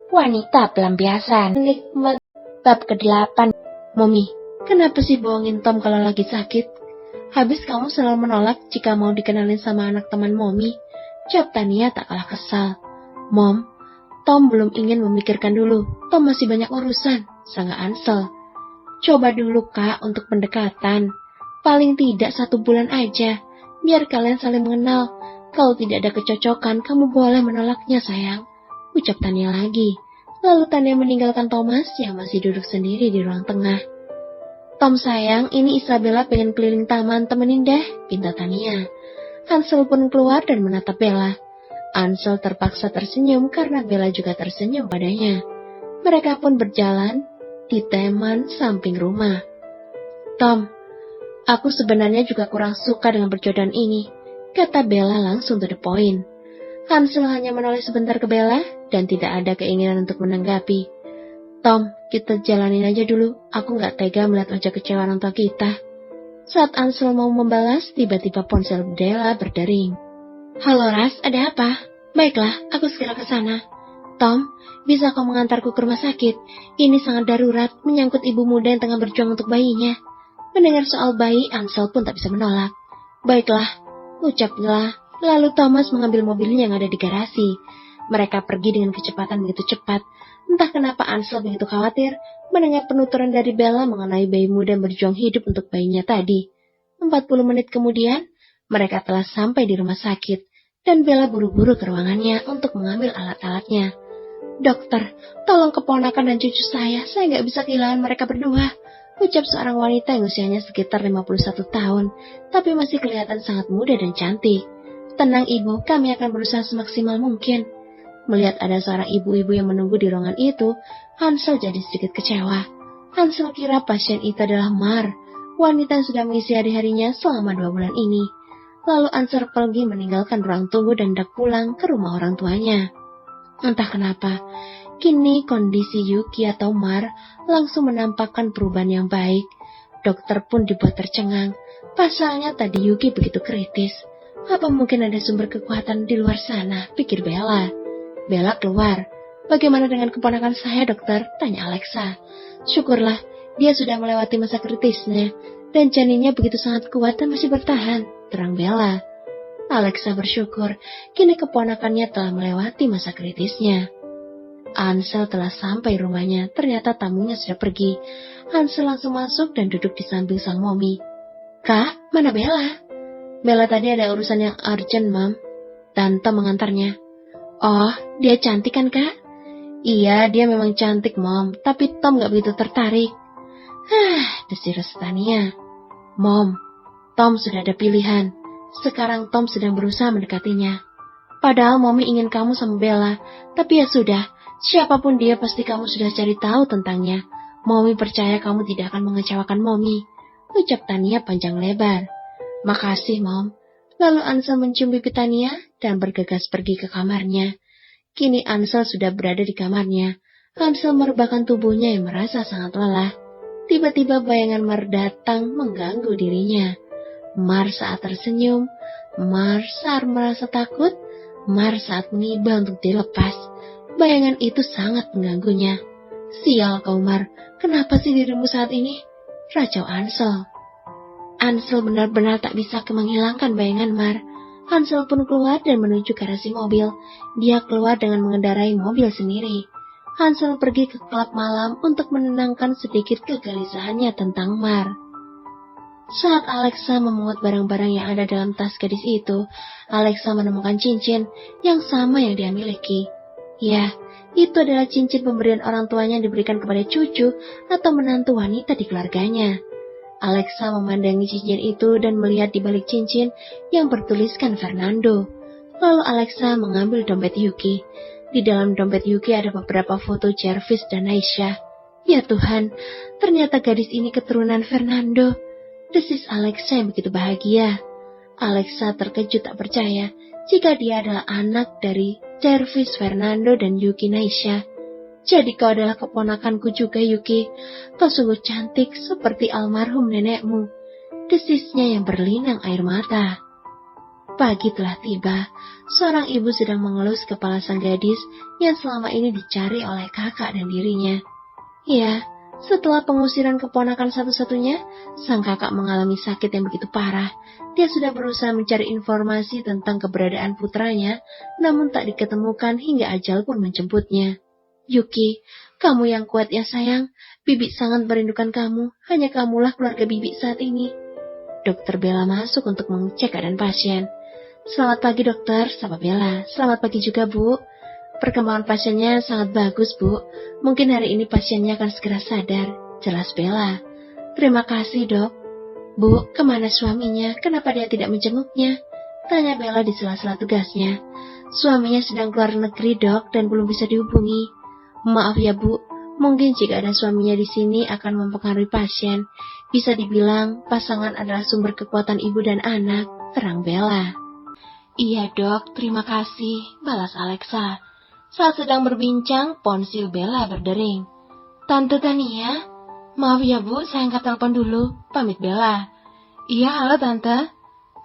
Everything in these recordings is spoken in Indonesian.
Wanita pelampiasan. Bab ke-8. Momi, kenapa sih bohongin Tom kalau lagi sakit? Habis kamu selalu menolak jika mau dikenalin sama anak teman Momi. Jawab Tania tak kalah kesal. Mom, Tom belum ingin memikirkan dulu. Tom masih banyak urusan, sangga Ansel. Coba dulu Kak untuk pendekatan. Paling tidak 1 bulan aja, biar kalian saling mengenal. Kalau tidak ada kecocokan, kamu boleh menolaknya sayang, ucap Tania lagi. Lalu Tania meninggalkan Thomas yang masih duduk sendiri di ruang tengah. Tom sayang, ini Isabella pengen keliling taman, temenin deh, pinta Tania. Ansel pun keluar dan menatap Bella. Ansel terpaksa tersenyum karena Bella juga tersenyum padanya. Mereka pun berjalan di taman samping rumah. Tom, aku sebenarnya juga kurang suka dengan perjodohan ini, kata Bella langsung to the point. Ansel hanya menoleh sebentar ke Bella dan tidak ada keinginan untuk menanggapi. Tom, kita jalanin aja dulu, aku gak tega melihat wajah kecewa orang tua kita. Saat Ansel mau membalas, tiba-tiba ponsel Bella berdering. Halo Ras, ada apa? Baiklah, aku segera ke sana. Tom, bisa kau mengantarku ke rumah sakit? Ini sangat darurat, menyangkut ibu muda yang tengah berjuang untuk bayinya. Mendengar soal bayi, Ansel pun tak bisa menolak. Baiklah, ucapnya. Lalu Thomas mengambil mobilnya yang ada di garasi. Mereka pergi dengan kecepatan begitu cepat. Entah kenapa Ansel begitu khawatir mendengar penuturan dari Bella mengenai bayi muda yang berjuang hidup untuk bayinya tadi. 40 menit kemudian, mereka telah sampai di rumah sakit, dan Bella buru-buru ke ruangannya untuk mengambil alat-alatnya. Dokter, tolong keponakan dan cucu saya nggak bisa kehilangan mereka berdua, ucap seorang wanita yang usianya sekitar 51 tahun, tapi masih kelihatan sangat muda dan cantik. Tenang ibu, kami akan berusaha semaksimal mungkin. Melihat ada seorang ibu-ibu yang menunggu di ruangan itu, Hansel jadi sedikit kecewa. Hansel kira pasien itu adalah Mar, wanita yang sudah mengisi hari-harinya selama 2 bulan ini. Lalu Hansel pergi meninggalkan ruang tunggu dan hendak pulang ke rumah orang tuanya. Entah kenapa, kini kondisi Yuki atau Mar langsung menampakkan perubahan yang baik. Dokter pun dibuat tercengang. Pasalnya tadi Yuki begitu kritis. Apa mungkin ada sumber kekuatan di luar sana, pikir Bella. Bella keluar. Bagaimana dengan keponakan saya, dokter? Tanya Alexa. Syukurlah, dia sudah melewati masa kritisnya, dan janinnya begitu sangat kuat dan masih bertahan, terang Bella. Alexa bersyukur, kini keponakannya telah melewati masa kritisnya. Ansel telah sampai rumahnya, ternyata tamunya sudah pergi. Ansel langsung masuk dan duduk di samping sang Momi. Kak, mana Bella? Bella tadi ada urusan yang urgent, Mam. Tante mengantarnya. Oh, dia cantik kan, Kak? Iya, dia memang cantik, Mom. Tapi Tom gak begitu tertarik. Desir Tania. Mom, Tom sudah ada pilihan. Sekarang Tom sedang berusaha mendekatinya. Padahal Mommy ingin kamu sama Bella. Tapi ya sudah, siapapun dia pasti kamu sudah cari tahu tentangnya. Mommy percaya kamu tidak akan mengecewakan Mommy, ucap Tania panjang lebar. Makasih, Mom. Lalu Ansel mencium pipi Tania dan bergegas pergi ke kamarnya. Kini Ansel sudah berada di kamarnya. Ansel merebahkan tubuhnya yang merasa sangat lelah. Tiba-tiba bayangan Mar datang mengganggu dirinya. Mar saat tersenyum, Mar saat merasa takut, Mar saat mengiba untuk dilepas. Bayangan itu sangat mengganggunya. Sial kau Mar, kenapa sih dirimu saat ini? Racau Ansel. Ansel benar-benar tak bisa menghilangkan bayangan Mar. Ansel pun keluar dan menuju garasi mobil. Dia keluar dengan mengendarai mobil sendiri. Ansel pergi ke klub malam untuk menenangkan sedikit kegelisahannya tentang Mar. Saat Alexa memungut barang-barang yang ada dalam tas gadis itu, Alexa menemukan cincin yang sama yang dia miliki. Ya, itu adalah cincin pemberian orang tuanya yang diberikan kepada cucu atau menantu wanita di keluarganya. Alexa memandangi cincin itu dan melihat di balik cincin yang bertuliskan Fernando. Lalu Alexa mengambil dompet Yuki. Di dalam dompet Yuki ada beberapa foto Jervis dan Aisyah. Ya Tuhan, ternyata gadis ini keturunan Fernando. Desis Alexa yang begitu bahagia. Alexa terkejut tak percaya jika dia adalah anak dari Jervis Fernando dan Yuki Naisha. Jadi kau adalah keponakanku juga, Yuki. Kau sungguh cantik seperti almarhum nenekmu. Desisnya yang berlinang air mata. Pagi telah tiba. Seorang ibu sedang mengelus kepala sang gadis yang selama ini dicari oleh kakak dan dirinya. Ya, setelah pengusiran keponakan satu-satunya, sang kakak mengalami sakit yang begitu parah. Dia sudah berusaha mencari informasi tentang keberadaan putranya, namun tak diketemukan hingga ajal pun menjemputnya. Yuki, kamu yang kuat ya sayang. Bibi sangat merindukan kamu. Hanya kamulah keluarga Bibi saat ini. Dokter Bella masuk untuk mengecek keadaan pasien. Selamat pagi dokter, sapa Bella. Selamat pagi juga Bu. Perkembangan pasiennya sangat bagus Bu. Mungkin hari ini pasiennya akan segera sadar. Jelas Bella. Terima kasih dok. Bu, kemana suaminya? Kenapa dia tidak menjenguknya? Tanya Bella di sela-sela tugasnya. Suaminya sedang keluar negeri dok dan belum bisa dihubungi. Maaf ya Bu, mungkin jika ada suaminya di sini akan mempengaruhi pasien. Bisa dibilang pasangan adalah sumber kekuatan ibu dan anak, terang Bella. Iya dok, terima kasih, balas Alexa. Saat sedang berbincang, ponsel Bella berdering. Tante Tania, maaf ya Bu, saya angkat telepon dulu, pamit Bella. Iya, halo Tante.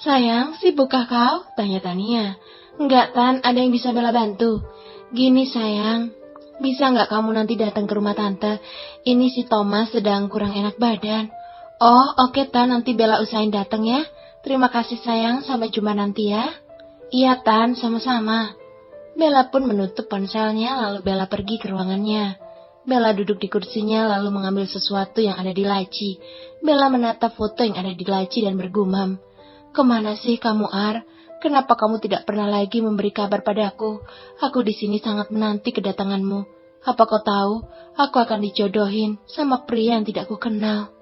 Sayang, sibukkah kau? Tanya Tania. Enggak Tan, ada yang bisa Bella bantu. Gini sayang, bisa nggak kamu nanti datang ke rumah Tante? Ini si Thomas sedang kurang enak badan. Oh, oke Tan, nanti Bella usahain datang ya. Terima kasih sayang, sampai jumpa nanti ya. Iya Tan, sama-sama. Bella pun menutup ponselnya lalu Bella pergi ke ruangannya. Bella duduk di kursinya lalu mengambil sesuatu yang ada di laci. Bella menatap foto yang ada di laci dan bergumam. Kemana sih kamu Ar? Kenapa kamu tidak pernah lagi memberi kabar padaku? Aku di sini sangat menanti kedatanganmu. Apa kau tahu? Aku akan dijodohin sama pria yang tidak kukenal.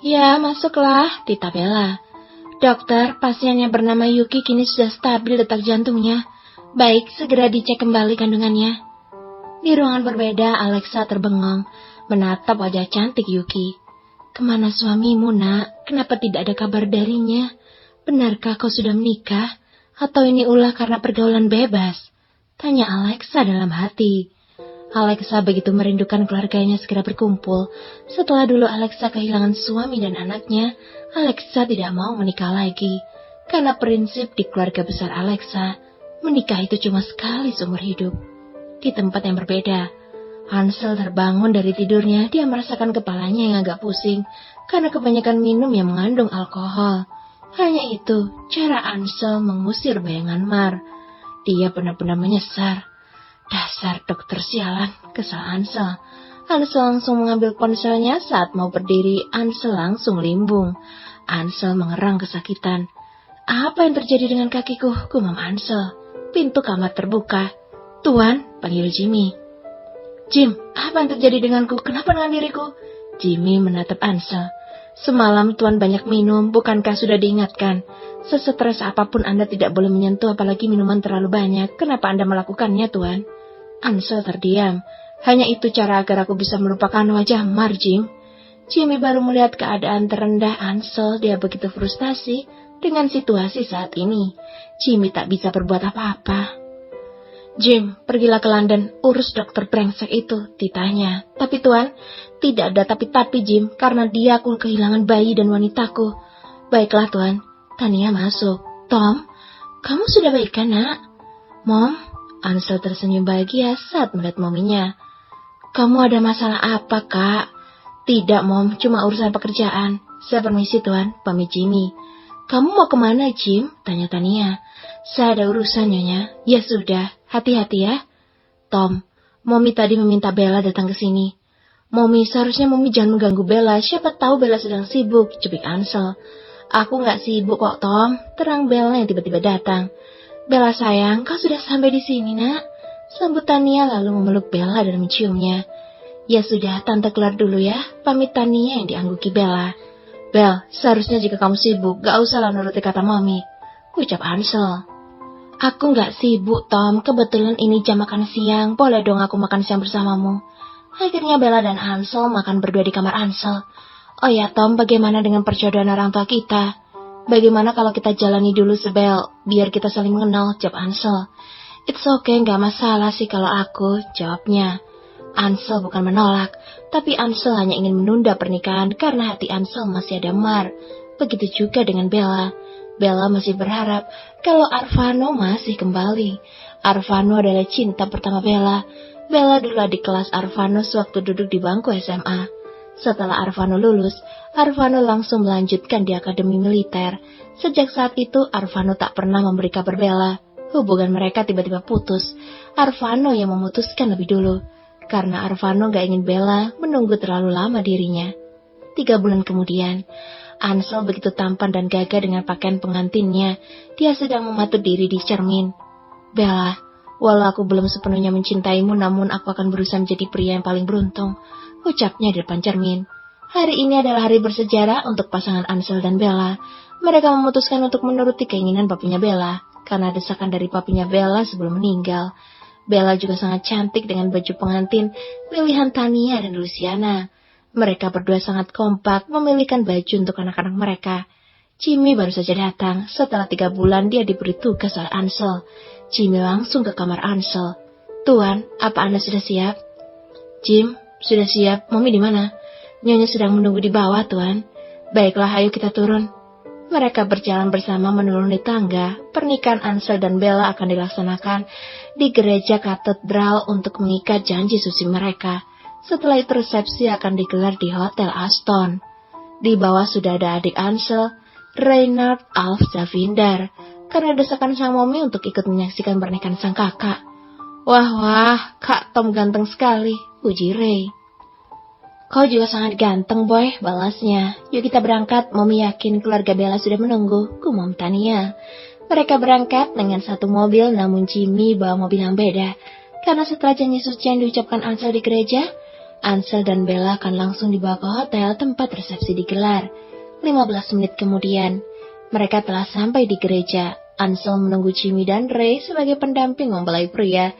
Ya, masuklah, Tita Bella. Dokter, pasien yang bernama Yuki kini sudah stabil detak jantungnya. Baik, segera dicek kembali kandungannya. Di ruangan berbeda, Alexa terbengong, menatap wajah cantik Yuki. Kemana suamimu, nak? Kenapa tidak ada kabar darinya? Benarkah kau sudah menikah? Atau ini ulah karena pergaulan bebas? Tanya Alexa dalam hati. Alexa begitu merindukan keluarganya segera berkumpul. Setelah dulu Alexa kehilangan suami dan anaknya, Alexa tidak mau menikah lagi. Karena prinsip di keluarga besar Alexa, menikah itu cuma sekali seumur hidup. Di tempat yang berbeda, Hansel terbangun dari tidurnya. Dia merasakan kepalanya yang agak pusing karena kebanyakan minum yang mengandung alkohol. Hanya itu cara Hansel mengusir bayangan Mar. Dia benar-benar menyesal. Dasar dokter sialan, kesal Hansel. Hansel langsung mengambil ponselnya. Saat mau berdiri, Hansel langsung limbung. Hansel mengerang kesakitan. Apa yang terjadi dengan kakiku? Gumam Hansel. Pintu kamar terbuka. Tuan, panggil Jimmy. Jim, apa yang terjadi denganku? Kenapa dengan diriku? Jimmy menatap Hansel. Semalam Tuan banyak minum, bukankah sudah diingatkan? Sesetres apapun Anda tidak boleh menyentuh, apalagi minuman terlalu banyak. Kenapa Anda melakukannya, Tuan? Hansel terdiam. Hanya itu cara agar aku bisa melupakan wajah Mar, Jim. Jimmy baru melihat keadaan terendah Hansel. Dia begitu frustasi dengan situasi saat ini. Jimmy tak bisa berbuat apa-apa. Jim, pergilah ke London, urus dokter brengsek itu, ditanya. Tapi Tuan, tidak ada tapi-tapi Jim, karena dia aku kehilangan bayi dan wanitaku. Baiklah Tuan. Tania masuk. Tom, kamu sudah baik kan nak? Mom, Hansel tersenyum bahagia saat melihat mominya. Kamu ada masalah apa kak? Tidak Mom, cuma urusan pekerjaan. Saya permisi Tuan, pamit Jimmy. Kamu mau kemana Jim? Tanya Tania. Saya ada urusan Nyonya. Ya sudah, hati-hati ya. Tom, Momi tadi meminta Bella datang ke sini. Momi, seharusnya Momi jangan mengganggu Bella. Siapa tahu Bella sedang sibuk, jepik Hansel. Aku nggak sibuk kok Tom, terang Bella yang tiba-tiba datang. Bella sayang, kau sudah sampai di sini nak. Sambut Tania lalu memeluk Bella dan menciumnya. Ya sudah, tante keluar dulu ya. Pamit Tania yang diangguki Bella. Bel, seharusnya jika kamu sibuk, gak usahlah nuruti kata Mami, ucap Hansel. Aku gak sibuk, Tom. Kebetulan ini jam makan siang. Boleh dong aku makan siang bersamamu. Akhirnya Bella dan Hansel makan berdua di kamar Hansel. Oh ya, Tom, bagaimana dengan perjodohan orang tua kita? Bagaimana kalau kita jalani dulu sebel, biar kita saling mengenal, jawab Hansel. It's okay, gak masalah sih kalau aku, jawabnya. Ansel bukan menolak, tapi Ansel hanya ingin menunda pernikahan karena hati Ansel masih ada Mar. Begitu juga dengan Bella. Bella masih berharap kalau Arvano masih kembali. Arvano adalah cinta pertama Bella. Bella dulu adik kelas Arvano sewaktu duduk di bangku SMA. Setelah Arvano lulus, Arvano langsung melanjutkan di akademi militer. Sejak saat itu, Arvano tak pernah memberi kabar Bella. Hubungan mereka tiba-tiba putus. Arvano yang memutuskan lebih dulu. Karena Arvano gak ingin Bella menunggu terlalu lama dirinya. 3 bulan kemudian, Ansel begitu tampan dan gagah dengan pakaian pengantinnya. Dia sedang mematuk diri di cermin. Bella, walau aku belum sepenuhnya mencintaimu, namun aku akan berusaha menjadi pria yang paling beruntung, ucapnya di depan cermin. Hari ini adalah hari bersejarah untuk pasangan Ansel dan Bella. Mereka memutuskan untuk menuruti keinginan papinya Bella, karena desakan dari papinya Bella sebelum meninggal. Bella juga sangat cantik dengan baju pengantin pilihan Tania dan Luciana. Mereka berdua sangat kompak memilihkan baju untuk anak-anak mereka. Jimmy baru saja datang. Setelah 3 bulan dia diberi tugas oleh Ansel. Jimmy langsung ke kamar Ansel. Tuan, apa Anda sudah siap? Jim, sudah siap. Mami di mana? Nyonya sedang menunggu di bawah, Tuan. Baiklah, ayo kita turun. Mereka berjalan bersama menuruni tangga. Pernikahan Ansel dan Bella akan dilaksanakan di gereja katedral untuk mengikat janji suci mereka. Setelah itu resepsi akan digelar di Hotel Aston. Di bawah sudah ada adik Ansel, Reynard Alf Zavindar, karena desakan sang mami untuk ikut menyaksikan pernikahan sang kakak. Wah, Kak Tom ganteng sekali, puji Ray. Kau juga sangat ganteng, Boy, balasnya. Yuk kita berangkat, Mami yakin keluarga Bella sudah menunggu, gumam Tania. Mereka berangkat dengan satu mobil, namun Jimmy bawa mobil yang beda. Karena setelah janji suci yang diucapkan Ansel di gereja, Ansel dan Bella akan langsung dibawa ke hotel tempat resepsi digelar. 15 menit kemudian, mereka telah sampai di gereja. Ansel menunggu Jimmy dan Ray sebagai pendamping mempelai pria.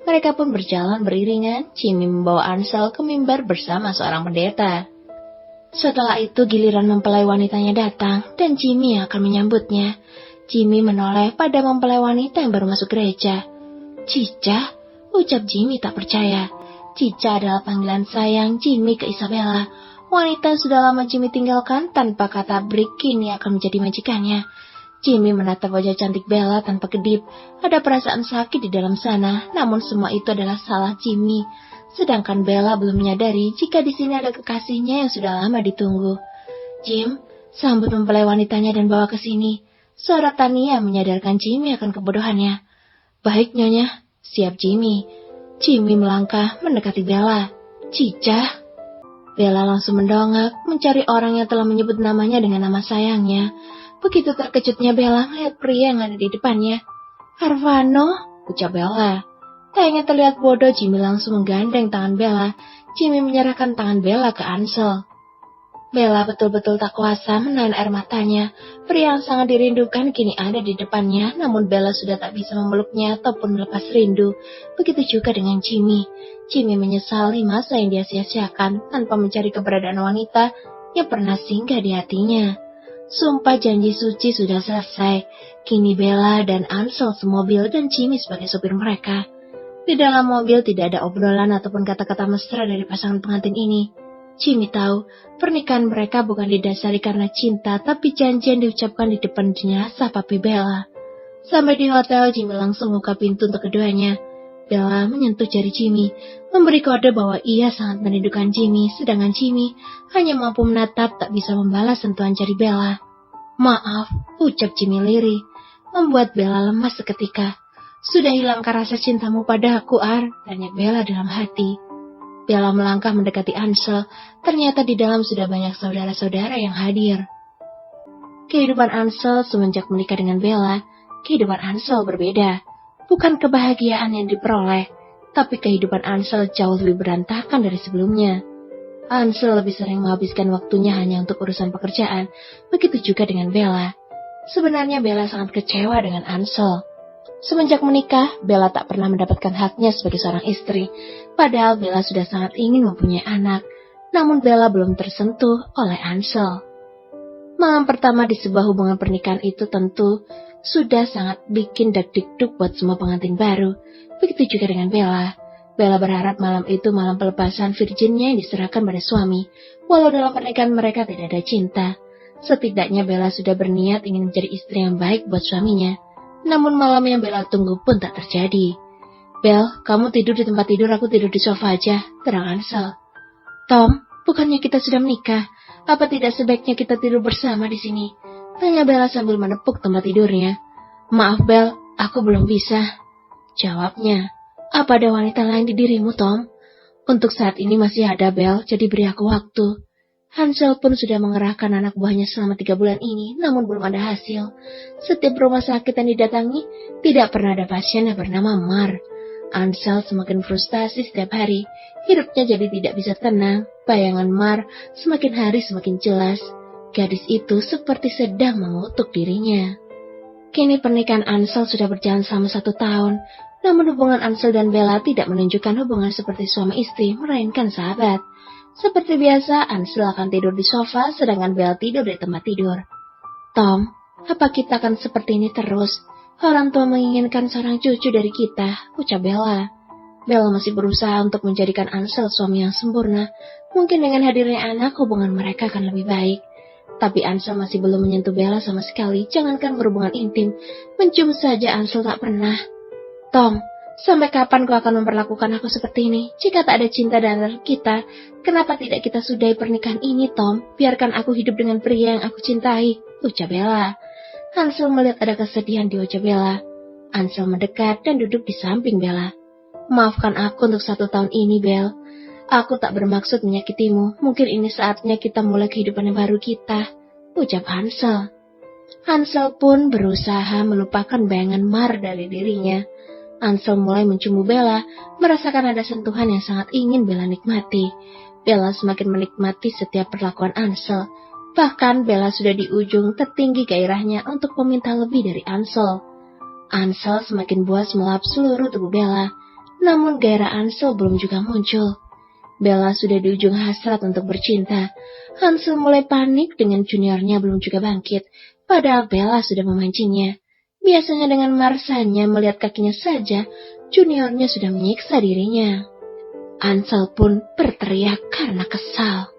Mereka pun berjalan beriringan. Jimmy membawa Ansel ke mimbar bersama seorang pendeta. Setelah itu giliran mempelai wanitanya datang dan Jimmy yang akan menyambutnya. Jimmy menoleh pada mempelai wanita yang baru masuk gereja. Cica, ucap Jimmy tak percaya. Cica adalah panggilan sayang Jimmy ke Isabella. Wanita yang sudah lama Jimmy tinggalkan tanpa kata break kini akan menjadi majikannya. Jimmy menatap wajah cantik Bella tanpa kedip. Ada perasaan sakit di dalam sana, namun semua itu adalah salah Jimmy. Sedangkan Bella belum menyadari jika di sini ada kekasihnya yang sudah lama ditunggu. Jim, sambut mempelai wanitanya dan bawa ke sini. Suara Tania menyadarkan Jimmy akan kebodohannya. Baik, Nyonya. Siap, Jimmy. Jimmy melangkah mendekati Bella. Cica. Bella langsung mendongak mencari orang yang telah menyebut namanya dengan nama sayangnya. Begitu terkejutnya Bella melihat pria yang ada di depannya. Arvano, ucap Bella. Tak ingin terlihat bodoh, Jimmy langsung menggandeng tangan Bella. Jimmy menyerahkan tangan Bella ke Ansel. Bella betul-betul tak kuasa menahan air matanya. Pria yang sangat dirindukan kini ada di depannya, namun Bella sudah tak bisa memeluknya ataupun melepas rindu. Begitu juga dengan Jimmy. Jimmy menyesali masa yang dia sia-siakan tanpa mencari keberadaan wanita yang pernah singgah di hatinya. Sumpah janji suci sudah selesai. Kini Bella dan Ansel semobil dan Jimmy sebagai sopir mereka. Di dalam mobil tidak ada obrolan ataupun kata-kata mesra dari pasangan pengantin ini. Jimmy tahu pernikahan mereka bukan didasari karena cinta, tapi janji yang diucapkan di depan jenazah papi Bella. Sampai di hotel, Jimmy langsung buka pintu untuk keduanya. Bella menyentuh jari Jimmy, memberi kode bahwa ia sangat merindukan Jimmy, sedangkan Jimmy hanya mampu menatap, tak bisa membalas sentuhan jari Bella. Maaf, ucap Jimmy lirih, membuat Bella lemas seketika. Sudah hilangkah rasa cintamu pada aku, Ar? Tanya Bella dalam hati. Bella melangkah mendekati Ansel, ternyata di dalam sudah banyak saudara-saudara yang hadir. Kehidupan Ansel semenjak menikah dengan Bella, kehidupan Ansel berbeda. Bukan kebahagiaan yang diperoleh, tapi kehidupan Ansel jauh lebih berantakan dari sebelumnya. Ansel lebih sering menghabiskan waktunya hanya untuk urusan pekerjaan, begitu juga dengan Bella. Sebenarnya Bella sangat kecewa dengan Ansel. Semenjak menikah, Bella tak pernah mendapatkan haknya sebagai seorang istri, padahal Bella sudah sangat ingin mempunyai anak, namun Bella belum tersentuh oleh Ansel. Malam pertama di sebuah hubungan pernikahan itu tentu sudah sangat bikin deg-deg buat semua pengantin baru. Begitu juga dengan Bella. Bella berharap malam itu malam pelepasan virginnya yang diserahkan pada suami, walau dalam pernikahan mereka tidak ada cinta. Setidaknya Bella sudah berniat ingin menjadi istri yang baik buat suaminya. Namun malam yang Bella tunggu pun tak terjadi. "Bel, kamu tidur di tempat tidur, aku tidur di sofa aja," terang Ansel. "Tom, bukannya kita sudah menikah? Apa tidak sebaiknya kita tidur bersama di sini?" tanya Bella sambil menepuk tempat tidurnya. "Maaf Bel, aku belum bisa," jawabnya. "Apa ada wanita lain di dirimu, Tom?" "Untuk saat ini masih ada, Bel, jadi beri aku waktu." Hansel pun sudah mengerahkan anak buahnya selama 3 bulan ini, namun belum ada hasil. Setiap rumah sakit yang didatangi, tidak pernah ada pasien yang bernama Mar. Hansel semakin frustasi setiap hari, hidupnya jadi tidak bisa tenang. Bayangan Mar semakin hari semakin jelas. Gadis itu seperti sedang mengutuk dirinya. Kini pernikahan Ansel sudah berjalan selama 1 tahun, namun hubungan Ansel dan Bella tidak menunjukkan hubungan seperti suami istri, melainkan sahabat. Seperti biasa, Ansel akan tidur di sofa, sedangkan Bella tidur di tempat tidur. "Tom, apa kita akan seperti ini terus? Orang tua menginginkan seorang cucu dari kita," ucap Bella. Bella masih berusaha untuk menjadikan Ansel suami yang sempurna. Mungkin dengan hadirnya anak, hubungan mereka akan lebih baik. Tapi Ansel masih belum menyentuh Bella sama sekali, jangankan berhubungan intim. Mencium saja Ansel tak pernah. "Tom, sampai kapan kau akan memperlakukan aku seperti ini? Jika tak ada cinta di antara kita, kenapa tidak kita sudahi pernikahan ini, Tom? Biarkan aku hidup dengan pria yang aku cintai," ucap Bella. Ansel melihat ada kesedihan di wajah Bella. Ansel mendekat dan duduk di samping Bella. "Maafkan aku untuk 1 tahun ini, Bel. Aku tak bermaksud menyakitimu. Mungkin ini saatnya kita mulai kehidupan yang baru kita," ucap Hansel. Hansel pun berusaha melupakan bayangan Mar dari dirinya. Hansel mulai mencium Bella, merasakan ada sentuhan yang sangat ingin Bella nikmati. Bella semakin menikmati setiap perlakuan Hansel. Bahkan Bella sudah di ujung tertinggi gairahnya untuk meminta lebih dari Hansel. Hansel semakin puas melahap seluruh tubuh Bella. Namun gairah Hansel belum juga muncul. Bella sudah di ujung hasrat untuk bercinta. Hansel mulai panik dengan juniornya belum juga bangkit, padahal Bella sudah memancingnya. Biasanya dengan marsanya melihat kakinya saja, juniornya sudah menyiksa dirinya. Hansel pun berteriak karena kesal.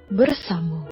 Bersambung.